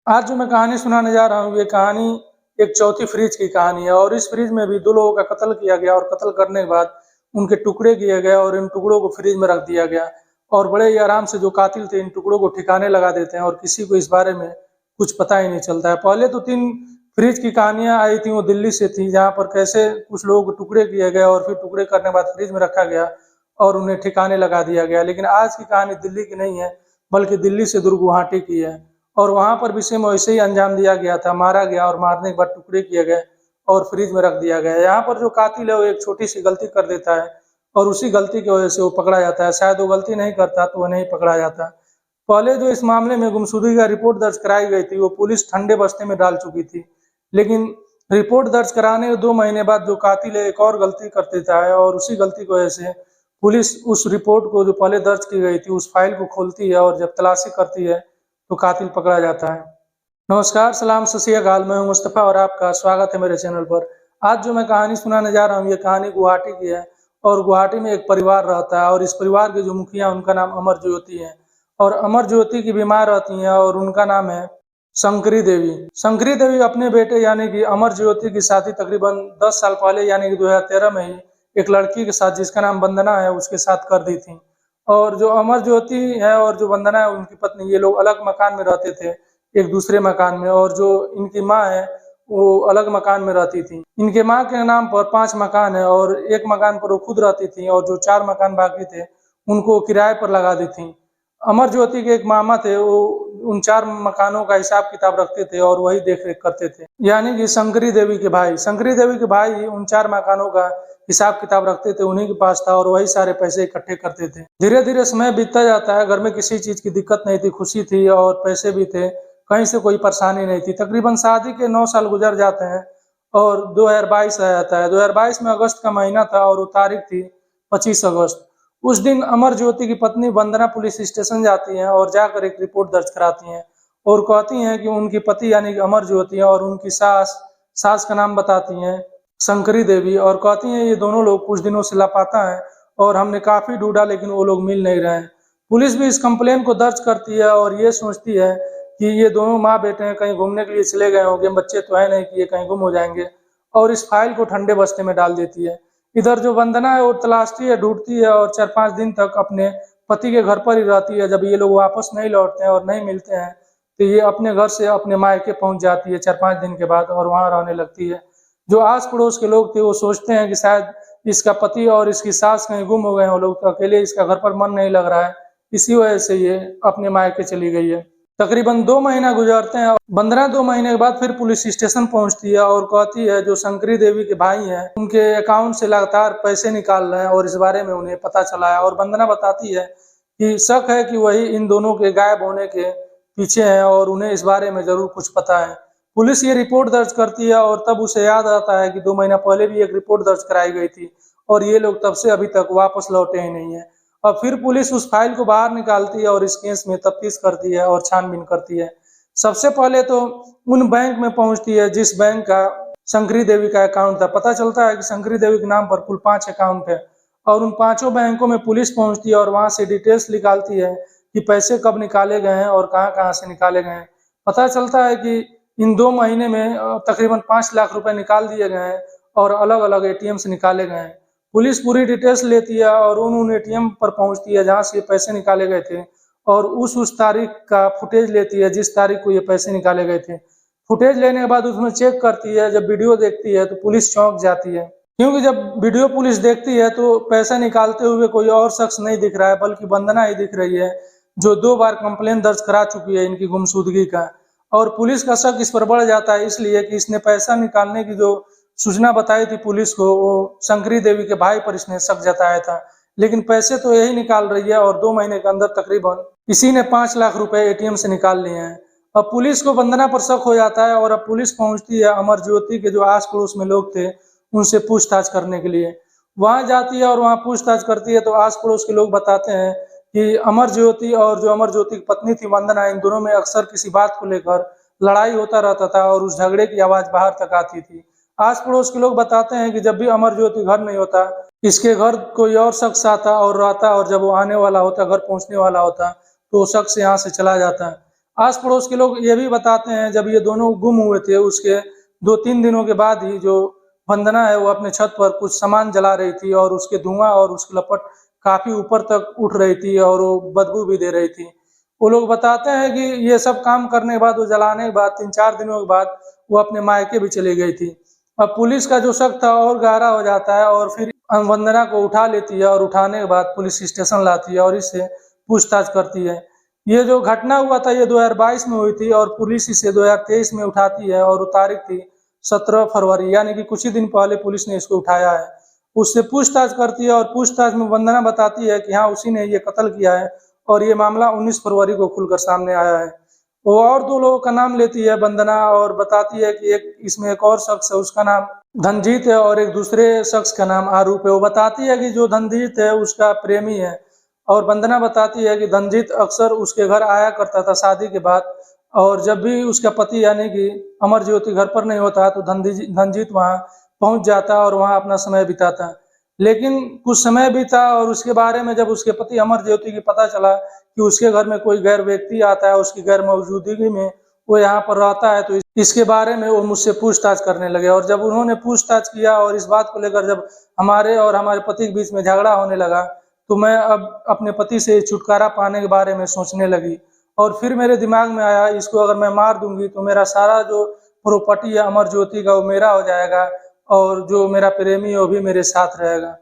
आज जो मैं कहानी सुनाने जा रहा हूँ, ये कहानी एक चौथी फ्रिज की कहानी है और इस फ्रिज में भी 2 लोगों का कत्ल किया गया और कत्ल करने के बाद उनके टुकड़े किए गए और इन टुकड़ों को फ्रिज में रख दिया गया और बड़े ही आराम से जो कातिल थे इन टुकड़ों को ठिकाने लगा देते हैं और किसी को इस बारे में कुछ पता ही नहीं चलता है। पहले तो 3 फ्रिज की कहानियाँ आई थी, वो दिल्ली से थी, जहाँ पर कैसे कुछ लोगों को टुकड़े किए गए और फिर टुकड़े करने के बाद फ्रिज में रखा गया और उन्हें ठिकाने लगा दिया गया। लेकिन आज की कहानी दिल्ली की नहीं है, बल्कि दिल्ली से दूर गुवाहाटी की है और वहाँ पर भी सेम वैसे ही अंजाम दिया गया था, मारा गया और मारने के बाद टुकड़े किए गए और फ्रिज में रख दिया गया। यहाँ पर जो कातिल है वो एक छोटी सी गलती कर देता है और उसी गलती की वजह से वो पकड़ा जाता है। शायद वो गलती नहीं करता तो वो नहीं पकड़ा जाता। पहले जो इस मामले में गुमशुदगी का रिपोर्ट दर्ज कराई गई थी, वो पुलिस ठंडे बस्ते में डाल चुकी थी। लेकिन रिपोर्ट दर्ज कराने के 2 महीने बाद जो कातिल है एक और गलती कर देता है और उसी गलती की वजह से पुलिस उस रिपोर्ट को जो पहले दर्ज की गई थी, उस फाइल को खोलती है और जब तलाशी करती है तो कातिल पकड़ा जाता है। नमस्कार, सलाम, सत श्री अकाल। मैं हूं मुस्तफ़ा और आपका स्वागत है मेरे चैनल पर। आज जो मैं कहानी सुनाने जा रहा हूं, ये कहानी गुवाहाटी की है और गुवाहाटी में एक परिवार रहता है और इस परिवार के जो मुखिया उनका नाम अमर ज्योति है और अमर ज्योति की बीमार रहती हैं और उनका नाम है शंकरी देवी। शंकरी देवी अपने बेटे यानी कि अमर ज्योति की शादी तकरीबन 10 साल पहले यानी कि 2013 में ही एक लड़की के साथ जिसका नाम वंदना है उसके साथ कर दी थी। और जो अमर ज्योति है और जो वंदना है उनकी पत्नी, ये लोग अलग मकान में रहते थे, एक दूसरे मकान में, और जो इनकी माँ है वो अलग मकान में रहती थी। इनके माँ के नाम पर 5 मकान है और एक मकान पर वो खुद रहती थी और जो 4 मकान बाकी थे उनको किराए पर लगा दी थी। अमर ज्योति के एक मामा थे, वो उन 4 मकानों का हिसाब किताब रखते थे और वही देख रेख करते थे, यानी कि शंकरी देवी के भाई। शंकरी देवी के भाई ही उन 4 मकानों का हिसाब किताब रखते थे, उन्हीं के पास था और वही सारे पैसे इकट्ठे करते थे। धीरे धीरे समय बीतता जाता है, घर में किसी चीज की दिक्कत नहीं थी, खुशी थी और पैसे भी थे, कहीं से कोई परेशानी नहीं थी। तकरीबन शादी के 9 साल गुजर जाते हैं और 2022 आ जाता है। 2022 में अगस्त का महीना था और वो तारीख थी 25 अगस्त। उस दिन अमर ज्योति की पत्नी वंदना पुलिस स्टेशन जाती हैं और जाकर एक रिपोर्ट दर्ज कराती हैं और कहती हैं कि उनकी पति यानी कि अमर ज्योति और उनकी सास का नाम बताती हैं शंकरी देवी, और कहती हैं ये दोनों लोग कुछ दिनों से लापता हैं और हमने काफी ढूंढा लेकिन वो लोग मिल नहीं रहे हैं। पुलिस भी इस कंप्लेन को दर्ज करती है और ये सोचती है कि ये दोनों माँ बेटे हैं, कहीं घूमने के लिए चले गए होंगे, बच्चे तो है नहीं कि ये कहीं गुम हो जाएंगे, और इस फाइल को ठंडे बस्ते में डाल देती है। इधर जो वंदना है वो तलाशती है, ढूंढती है और 4-5 दिन तक अपने पति के घर पर ही रहती है। जब ये लोग वापस नहीं लौटते हैं और नहीं मिलते हैं तो ये अपने घर से अपने मायके पहुंच जाती है 4-5 दिन के बाद और वहां रहने लगती है। जो आस पड़ोस के लोग थे वो सोचते हैं कि शायद इसका पति और इसकी सास कहीं गुम हो गए हैं, वो लोग तो अकेले, इसका घर पर मन नहीं लग रहा है, इसी वजह से ये अपने मायके चली गई है। तकरीबन 2 महीना गुजरते हैं। वंदना 2 महीने के बाद फिर पुलिस स्टेशन पहुंचती है और कहती है जो शंकरी देवी के भाई हैं उनके अकाउंट से लगातार पैसे निकाल रहे हैं और इस बारे में उन्हें पता चला है। और वंदना बताती है कि शक है कि वही इन दोनों के गायब होने के पीछे हैं और उन्हें इस बारे में जरूर कुछ पता है। पुलिस ये रिपोर्ट दर्ज करती है और तब उसे याद आता है कि 2 महीना पहले भी एक रिपोर्ट दर्ज कराई गई थी और ये लोग तब से अभी तक वापस लौटे ही नहीं है। और फिर पुलिस उस फाइल को बाहर निकालती है और इस केस में तफ्तीश करती है और छानबीन करती है। सबसे पहले तो उन बैंक में पहुंचती है जिस बैंक का शंकरी देवी का अकाउंट था। पता चलता है कि शंकरी देवी के नाम पर कुल 5 अकाउंट है और उन 5 बैंकों में पुलिस पहुंचती है और वहां से डिटेल्स निकालती है कि पैसे कब निकाले गए हैं और कहाँ कहाँ से निकाले गए हैं। पता चलता है कि इन 2 महीने में तकरीबन 5 लाख रुपए निकाल दिए गए हैं और अलग अलग एटीएम से निकाले गए हैं। पुलिस पूरी डिटेल्स लेती है और उन एटीएम पर पहुंचती है जहां से ये पैसे निकाले गए थे और उस तारीख का फुटेज लेती है जिस तारीख को ये पैसे निकाले गए थे। फुटेज लेने के बाद उसमें चेक करती है। जब वीडियो देखती है तो पुलिस चौंक जाती है, क्योंकि जब वीडियो पुलिस देखती है तो पैसा निकालते हुए कोई और शख्स नहीं दिख रहा है बल्कि वंदना ही दिख रही है, जो 2 बार कंप्लेन दर्ज करा चुकी है इनकी गुमशुदगी का। और पुलिस का शक इस पर बढ़ जाता है इसलिए कि इसने पैसा निकालने की जो सूचना बताई थी पुलिस को, वो शंकरी देवी के भाई पर इसने शक जताया था, लेकिन पैसे तो यही निकाल रही है और 2 महीने के अंदर तकरीबन इसी ने 5 लाख रुपए एटीएम से निकाल लिए हैं। अब पुलिस को वंदना पर शक हो जाता है और अब पुलिस पहुंचती है अमर ज्योति के जो आस पड़ोस में लोग थे उनसे पूछताछ करने के लिए। वहां जाती है और वहां पूछताछ करती है तो आस पड़ोस के लोग बताते हैं कि अमर ज्योति और जो अमर ज्योति की पत्नी थी वंदना, इन दोनों में अक्सर किसी बात को लेकर लड़ाई होता रहता था और उस झगड़े की आवाज बाहर तक आती थी। आस पड़ोस के लोग बताते हैं कि जब भी अमर ज्योति घर नहीं होता, इसके घर कोई और शख्स आता और रहता और जब वो आने वाला होता, घर पहुंचने वाला होता, तो वो शख्स यहाँ से चला जाता। आस पड़ोस के लोग ये भी बताते हैं, जब ये दोनों गुम हुए थे उसके 2-3 दिनों के बाद ही जो वंदना है वो अपने छत पर कुछ सामान जला रही थी और उसके धुआं और उसकी लपट काफी ऊपर तक उठ रही थी और वो बदबू भी दे रही थी। वो लोग बताते हैं कि ये सब काम करने के बाद, वो जलाने के बाद 3-4 दिनों के बाद वो अपने मायके भी चली गई थी। अब पुलिस का जो शक था और गहरा हो जाता है और फिर वंदना को उठा लेती है और उठाने के बाद पुलिस स्टेशन लाती है और इससे पूछताछ करती है। ये जो घटना हुआ था ये 2022 में हुई थी और पुलिस इसे 2023 में उठाती है और वो तारीख थी 17 फरवरी, यानी कि कुछ ही दिन पहले पुलिस ने इसको उठाया है। उससे पूछताछ करती है और पूछताछ में वंदना बताती है कि हाँ, उसी ने ये कत्ल किया है और ये मामला 19 फरवरी को खुलकर सामने आया है। वो और 2 लोगों का नाम लेती है वंदना और बताती है कि एक इसमें एक और शख्स है, उसका नाम धनजीत है और एक दूसरे शख्स का नाम आरूप है। वो बताती है कि जो धनजीत है उसका प्रेमी है और वंदना बताती है कि धनजीत अक्सर उसके घर आया करता था शादी के बाद, और जब भी उसका पति यानी कि अमरज्योति घर पर नहीं होता तो धनजीत वहाँ पहुंच जाता और वहाँ अपना समय बिताता। लेकिन कुछ समय बीता और उसके बारे में जब उसके पति अमरज्योति को पता चला कि उसके घर में कोई गैर व्यक्ति आता है, उसकी गैर मौजूदगी में वो यहाँ पर रहता है, तो इसके बारे में वो मुझसे पूछताछ करने लगे। और जब उन्होंने पूछताछ किया और इस बात को लेकर जब हमारे और हमारे पति के बीच में झगड़ा होने लगा, तो मैं अब अपने पति से छुटकारा पाने के बारे में सोचने लगी। और फिर मेरे दिमाग में आया, इसको अगर मैं मार दूंगी तो मेरा सारा जो प्रॉपर्टी है अमरज्योति का वो मेरा हो जाएगा और जो मेरा प्रेमी है वो भी मेरे साथ रहेगा।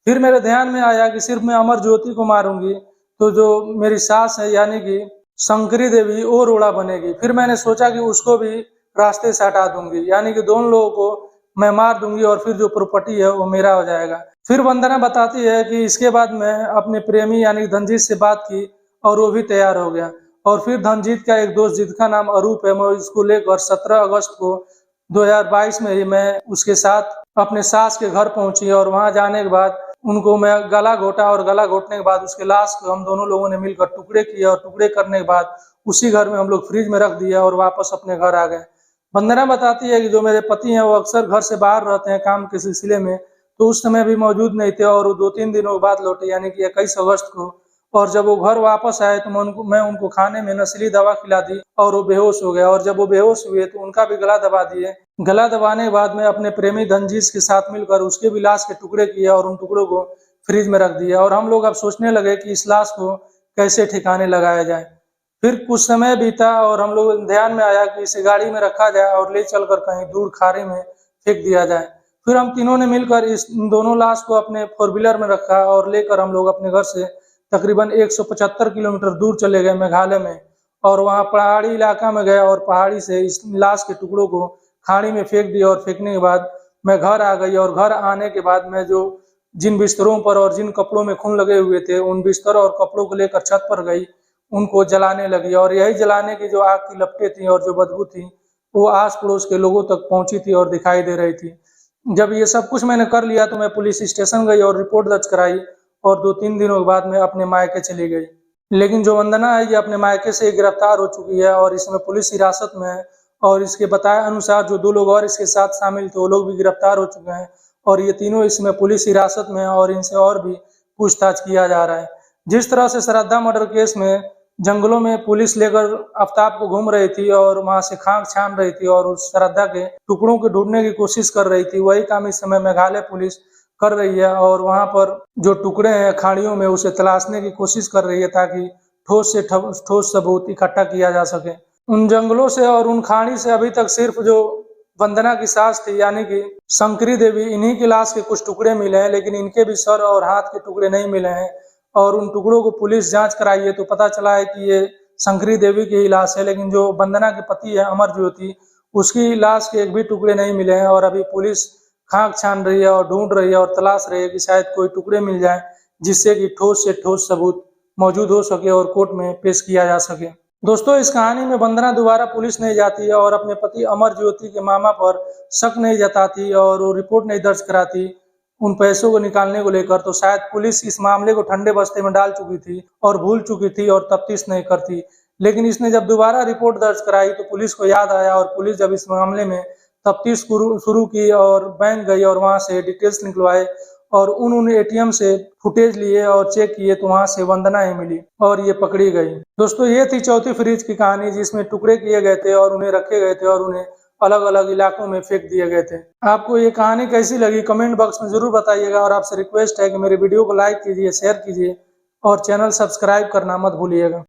फिर मेरे ध्यान में आया कि सिर्फ मैं अमरज्योति को मारूंगी तो जो मेरी सास है यानी कि शंकरी देवी वो रोड़ा बनेगी। फिर मैंने सोचा कि उसको भी रास्ते से हटा दूंगी, यानी कि दोनों लोगों को मैं मार दूंगी और फिर जो प्रॉपर्टी है वो मेरा हो जाएगा। फिर वंदना बताती है कि इसके बाद मैं अपने प्रेमी यानी धनजीत से बात की और वो भी तैयार हो गया। और फिर धनजीत का एक दोस्त जिसका नाम अरूप है, मैं इसको लेकर 17 अगस्त को 2022 में ही मैं उसके साथ अपने सास के घर पहुंची और वहां जाने के बाद उनको मैं गला घोटा और गला घोटने के बाद उसके लाश को हम दोनों लोगों ने मिलकर टुकड़े किए और टुकड़े करने के बाद उसी घर में हम लोग फ्रिज में रख दिया और वापस अपने घर आ गए। वंदना बताती है कि जो मेरे पति हैं वो अक्सर घर से बाहर रहते हैं काम के सिलसिले में, तो उस समय भी मौजूद नहीं थे और वो 2-3 दिनों के बाद लौटे यानी कि 21 अगस्त को। और जब वो घर वापस आए तो मैं उनको खाने में नशीली दवा खिला दी और वो बेहोश हो गया। और जब वो बेहोश हुए तो उनका भी गला दबा दिए। गला दबाने के बाद मैं अपने प्रेमी धनजीत के साथ मिलकर उसके भी लाश के टुकड़े किए और उन टुकड़ों को फ्रिज में रख दिया। और हम लोग अब सोचने लगे कि इस लाश को कैसे ठिकाने लगाया जाए। फिर कुछ समय बीता और हम लोग ध्यान में आया कि इसे गाड़ी में रखा जाए और ले चलकर कहीं दूर खारे में फेंक दिया जाए। फिर हम तीनों ने मिलकर इस दोनों लाश को अपने 4 व्हीलर में रखा और लेकर हम लोग अपने घर से तकरीबन 175 किलोमीटर दूर चले गए मेघालय में। और वहाँ पहाड़ी इलाका में गए और पहाड़ी से इस लाश के टुकड़ों को खाड़ी में फेंक दिया। और फेंकने के बाद मैं घर आ गई और घर आने के बाद मैं जिन बिस्तरों पर और जिन कपड़ों में खून लगे हुए थे उन बिस्तर और कपड़ों को लेकर छत पर गई, उनको जलाने लगी। और यही जलाने की जो आग की लपटें थी और जो बदबू थी वो आस पड़ोस के लोगों तक पहुंची थी और दिखाई दे रही थी। जब ये सब कुछ मैंने कर लिया तो मैं पुलिस स्टेशन गई और रिपोर्ट दर्ज कराई और 2-3 दिनों के बाद मैं अपने मायके चली गई। लेकिन जो वंदना है ये अपने मायके से गिरफ्तार हो चुकी है और इसमें पुलिस हिरासत में है। और इसके बताए अनुसार जो 2 लोग और इसके साथ शामिल थे वो लोग भी गिरफ्तार हो चुके हैं और ये तीनों इसमें पुलिस हिरासत में है और इनसे और भी पूछताछ किया जा रहा है। जिस तरह से श्रद्धा मर्डर केस में जंगलों में पुलिस लेकर आफ्ताब को घूम रही थी और वहां से खाक छान रही थी और उस श्रद्धा के टुकड़ों को ढूंढने की कोशिश कर रही थी, वही काम इस समय मेघालय पुलिस कर रही है। और वहां पर जो टुकड़े हैं खाड़ियों में उसे तलाशने की कोशिश कर रही है ताकि ठोस से ठोस सबूत इकट्ठा किया जा सके। उन जंगलों से और उन खाड़ी से अभी तक सिर्फ जो वंदना की सास थी यानी कि शंकरी देवी, इन्हीं की लाश के कुछ टुकड़े मिले हैं, लेकिन इनके भी सर और हाथ के टुकड़े नहीं मिले हैं। और उन टुकड़ों को पुलिस जांच कराई है तो पता चला है कि ये शंकरी देवी की ही लाश है, लेकिन जो वंदना के पति है अमरज्योति, उसकी लाश के एक भी टुकड़े नहीं मिले हैं। और अभी पुलिस खाक छान रही है और ढूंढ रही है और तलाश रही है कि शायद कोई टुकड़े मिल जाए जिससे कि ठोस से ठोस सबूत मौजूद हो सके और कोर्ट में पेश किया जा सके। दोस्तों, इस कहानी में वंदना दोबारा पुलिस नहीं जाती है और अपने पति अमरज्योति के मामा पर शक नहीं जताती और वो रिपोर्ट नहीं दर्ज कराती उन पैसों को निकालने को लेकर, तो शायद पुलिस इस मामले को ठंडे बस्ते में डाल चुकी थी और भूल चुकी थी और तफ्तीश नहीं करती। लेकिन इसने जब दोबारा रिपोर्ट दर्ज कराई तो पुलिस को याद आया और पुलिस जब इस मामले में तफ्तीश शुरू की और बैंक गई और वहां से डिटेल्स निकलवाए और उन्होंने एटीएम से फुटेज लिए और चेक किए तो वहां से वंदना ही मिली और ये पकड़ी गई। दोस्तों ये थी चौथी फ्रिज की कहानी, जिसमें टुकड़े किए गए थे और उन्हें रखे गए थे और उन्हें अलग अलग इलाकों में फेंक दिए गए थे। आपको ये कहानी कैसी लगी कमेंट बॉक्स में जरूर बताइएगा और आपसे रिक्वेस्ट है कि मेरे वीडियो को लाइक कीजिए, शेयर कीजिए और चैनल सब्सक्राइब करना मत भूलिएगा।